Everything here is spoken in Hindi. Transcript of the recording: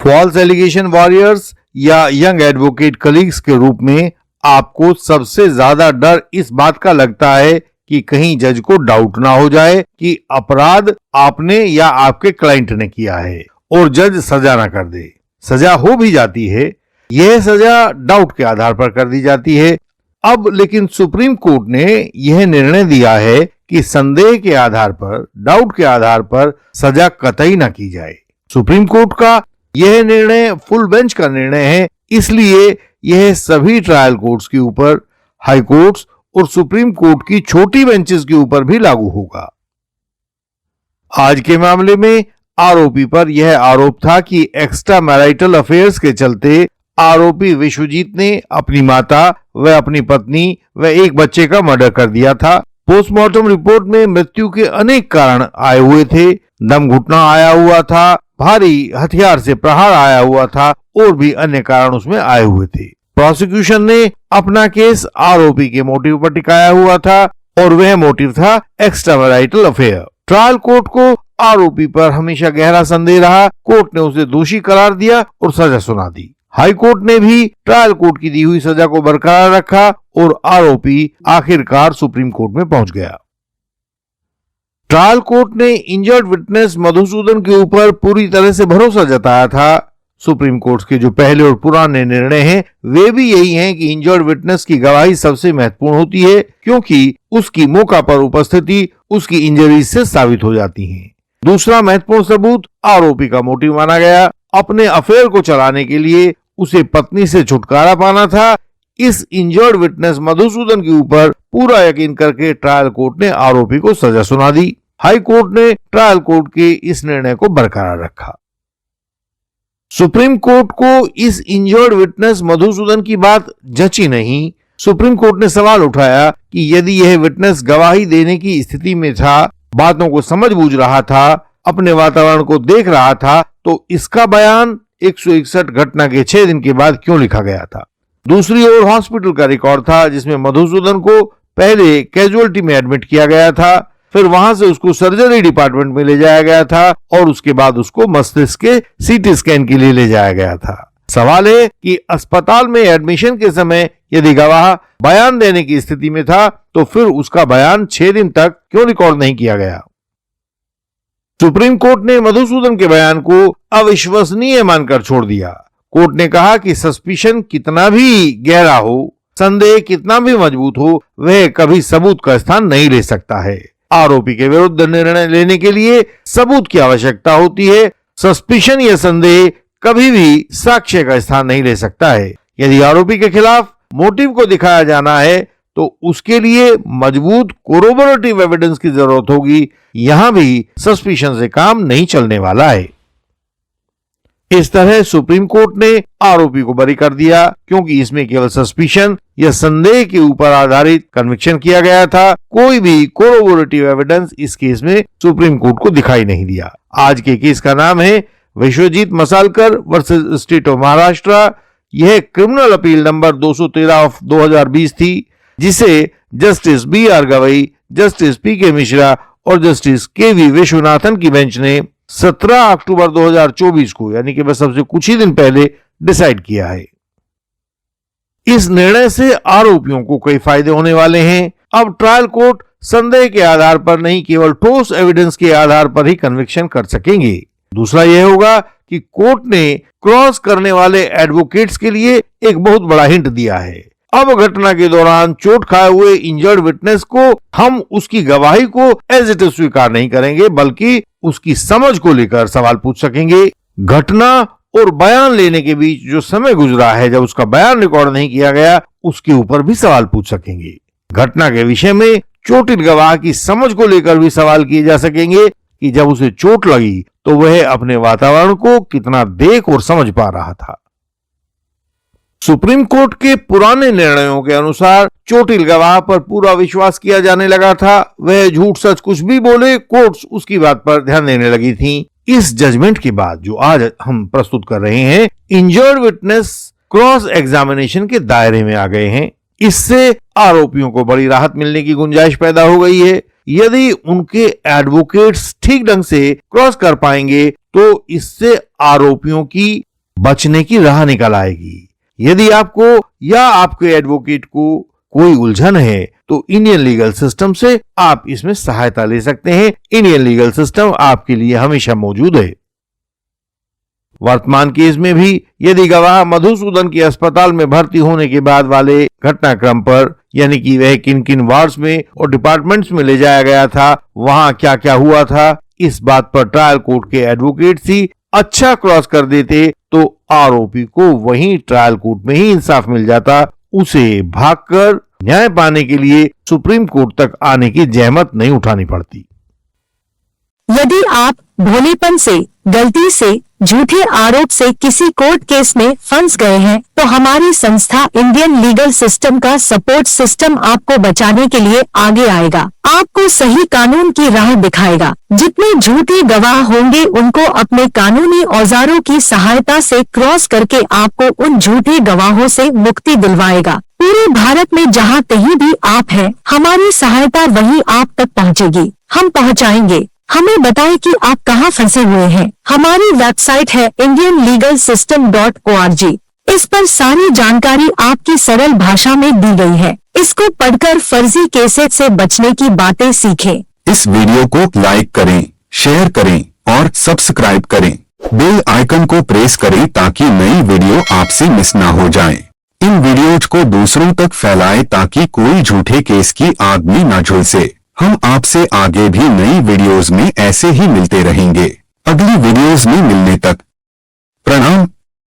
फॉल्स एलिगेशन वॉरियर्स या यंग एडवोकेट कलीग्स के रूप में आपको सबसे ज्यादा डर इस बात का लगता है कि कहीं जज को डाउट ना हो जाए कि अपराध आपने या आपके क्लाइंट ने किया है और जज सजा ना कर दे। सजा हो भी जाती है, यह सजा डाउट के आधार पर कर दी जाती है। अब लेकिन सुप्रीम कोर्ट ने यह निर्णय दिया है कि संदेह के आधार पर, डाउट के आधार पर सजा कतई ना की जाए। सुप्रीम कोर्ट का यह निर्णय फुल बेंच का निर्णय है, इसलिए यह सभी ट्रायल कोर्ट्स के ऊपर, हाई कोर्ट्स और सुप्रीम कोर्ट की छोटी बेंचेस के ऊपर भी लागू होगा। आज के मामले में आरोपी पर यह आरोप था कि एक्स्ट्रा मैरिटल अफेयर्स के चलते आरोपी विश्वजीत ने अपनी माता व अपनी पत्नी व एक बच्चे का मर्डर कर दिया था। पोस्टमार्टम रिपोर्ट में मृत्यु के अनेक कारण आए हुए थे। दम घुटना आया हुआ था, भारी हथियार से प्रहार आया हुआ था और भी अन्य कारण उसमें आए हुए थे। प्रोसिक्यूशन ने अपना केस आरोपी के मोटिव पर टिकाया हुआ था और वह मोटिव था extra marital affair. Trial court को आरोपी पर हमेशा गहरा संदेह रहा। कोर्ट ने उसे दोषी करार दिया और सजा सुना दी। हाई कोर्ट ने भी ट्रायल कोर्ट की दी हुई सजा को बरकरार रखा और आरोपी आखिरकार सुप्रीम कोर्ट में पहुंच गया। ट्रायल कोर्ट ने इंजर्ड विटनेस मधुसूदन के ऊपर पूरी तरह से भरोसा जताया था। सुप्रीम कोर्ट के जो पहले और पुराने निर्णय हैं वे भी यही हैं कि इंजर्ड विटनेस की गवाही सबसे महत्वपूर्ण होती है, क्योंकि उसकी मौका पर उपस्थिति उसकी इंजरी से साबित हो जाती है। दूसरा महत्वपूर्ण सबूत आरोपी का मोटिव माना गया। अपने अफेयर को चलाने के लिए उसे पत्नी से छुटकारा पाना था। इस इंजर्ड विटनेस मधुसूदन के ऊपर पूरा यकीन करके ट्रायल कोर्ट ने आरोपी को सजा सुना दी। हाई कोर्ट ने ट्रायल कोर्ट के इस निर्णय को बरकरार रखा। सुप्रीम कोर्ट को इस इंजर्ड विटनेस मधुसूदन की बात जची नहीं। सुप्रीम कोर्ट ने सवाल उठाया कि यदि यह विटनेस गवाही देने की स्थिति में था, बातों को समझ बूझ रहा था, अपने वातावरण को देख रहा था, तो इसका बयान 161 घटना के 6 दिन के बाद क्यों लिखा गया था। दूसरी ओर हॉस्पिटल का रिकॉर्ड था जिसमें मधुसूदन को पहले कैजुअलिटी में एडमिट किया गया था, फिर वहां से उसको सर्जरी डिपार्टमेंट में ले जाया गया था और उसके बाद उसको मस्तिष्क के सीटी स्कैन के लिए ले जाया गया था। सवाल है कि अस्पताल में एडमिशन के समय यदि गवाह बयान देने की स्थिति में था तो फिर उसका बयान 6 दिन तक क्यों रिकॉर्ड नहीं किया गया। सुप्रीम कोर्ट ने मधुसूदन के बयान को अविश्वसनीय मानकर छोड़ दिया। कोर्ट ने कहा कि सस्पिशन कितना भी गहरा हो, संदेह कितना भी मजबूत हो, वह कभी सबूत का स्थान नहीं ले सकता है। आरोपी के विरुद्ध निर्णय लेने के लिए सबूत की आवश्यकता होती है। सस्पिशन या संदेह कभी भी साक्ष्य का स्थान नहीं ले सकता है। यदि आरोपी के खिलाफ मोटिव को दिखाया जाना है तो उसके लिए मजबूत कोरोबोरेटिव एविडेंस की जरूरत होगी। यहां भी सस्पिशन से काम नहीं चलने वाला है। इस तरह सुप्रीम कोर्ट ने आरोपी को बरी कर दिया, क्योंकि इसमें केवल सस्पिशन या संदेह के ऊपर आधारित कन्विक्शन किया गया था। कोई भी कोरोबोरेटिव एविडेंस इस केस में सुप्रीम कोर्ट को दिखाई नहीं दिया। आज के केस का नाम है Vishwajeet Masalkar versus state of Maharashtra. यह क्रिमिनल अपील नंबर 213 ऑफ 2020 थी, जिसे justice BR Gavai, justice PK Mishra और जस्टिस KV विश्वनाथन की बेंच ने 17 अक्टूबर 2024 को, यानी कि बस सबसे कुछ ही दिन पहले डिसाइड किया है। इस निर्णय से आरोपियों को कई फायदे होने वाले हैं। अब ट्रायल कोर्ट संदेह के आधार पर नहीं, केवल ठोस एविडेंस के आधार पर ही कन्विक्शन कर सकेंगे। दूसरा यह होगा कि कोर्ट ने क्रॉस करने वाले एडवोकेट्स के लिए एक बहुत बड़ा हिंट दिया है। अब घटना के दौरान चोट खाए हुए इंजर्ड विटनेस को हम उसकी गवाही को एज इट इज स्वीकार नहीं करेंगे, बल्कि उसकी समझ को लेकर सवाल पूछ सकेंगे। घटना और बयान लेने के बीच जो समय गुजरा है, जब उसका बयान रिकॉर्ड नहीं किया गया, उसके ऊपर भी सवाल पूछ सकेंगे। घटना के विषय में चोटिल गवाह की समझ को लेकर भी सवाल किए जा सकेंगे कि जब उसे चोट लगी तो वह अपने वातावरण को कितना देख और समझ पा रहा था। सुप्रीम कोर्ट के पुराने निर्णयों के अनुसार चोटिल गवाह पर पूरा विश्वास किया जाने लगा था। वह झूठ सच कुछ भी बोले, कोर्ट्स उसकी बात पर ध्यान देने लगी थी। इस जजमेंट के बाद जो आज हम प्रस्तुत कर रहे हैं, इंजर्ड विटनेस क्रॉस एग्जामिनेशन के दायरे में आ गए हैं। इससे आरोपियों को बड़ी राहत मिलने की गुंजाइश पैदा हो गई है। यदि उनके एडवोकेट्स ठीक ढंग से क्रॉस कर पाएंगे तो इससे आरोपियों की बचने की राह निकल आएगी। यदि आपको या आपके एडवोकेट को कोई उलझन है तो इंडियन लीगल सिस्टम से आप इसमें सहायता ले सकते हैं। इंडियन लीगल सिस्टम आपके लिए हमेशा मौजूद है। वर्तमान केस में भी यदि गवाह मधुसूदन के अस्पताल में भर्ती होने के बाद वाले घटनाक्रम पर, यानी कि वह किन किन वार्ड्स में और डिपार्टमेंट्स में ले जाया गया था, वहां क्या क्या हुआ था, इस बात पर ट्रायल कोर्ट के एडवोकेट्स ही अच्छा क्रॉस कर देते तो आरोपी को वहीं ट्रायल कोर्ट में ही इंसाफ मिल जाता। उसे भागकर न्याय पाने के लिए सुप्रीम कोर्ट तक आने की जहमत नहीं उठानी पड़ती। यदि आप भोलेपन से, गलती से, झूठे आरोप से किसी कोर्ट केस में फंस गए हैं तो हमारी संस्था इंडियन लीगल सिस्टम का सपोर्ट सिस्टम आपको बचाने के लिए आगे आएगा, आपको सही कानून की राह दिखाएगा। जितने झूठे गवाह होंगे उनको अपने कानूनी औजारों की सहायता से क्रॉस करके आपको उन झूठे गवाहों से मुक्ति दिलवाएगा। पूरे भारत में जहाँ कहीं भी आप हैं, हमारी सहायता वहीं आप तक पहुँचेगी। हम पहुँचाएंगे। हमें बताएं कि आप कहाँ फंसे हुए हैं। हमारी वेबसाइट है indianlegalsystem.org। इस पर सारी जानकारी आपकी सरल भाषा में दी गई है। इसको पढ़कर फर्जी केसेस से बचने की बातें सीखें। इस वीडियो को लाइक करें, शेयर करें और सब्सक्राइब करें। बेल आइकन को प्रेस करें ताकि नई वीडियो आपसे मिस ना हो जाए। इन वीडियोज को दूसरों तक फैलाएं ताकि कोई झूठे केस की आग में न झुलसे। हम आपसे आगे भी नई वीडियोस में ऐसे ही मिलते रहेंगे। अगली वीडियोस में मिलने तक प्रणाम।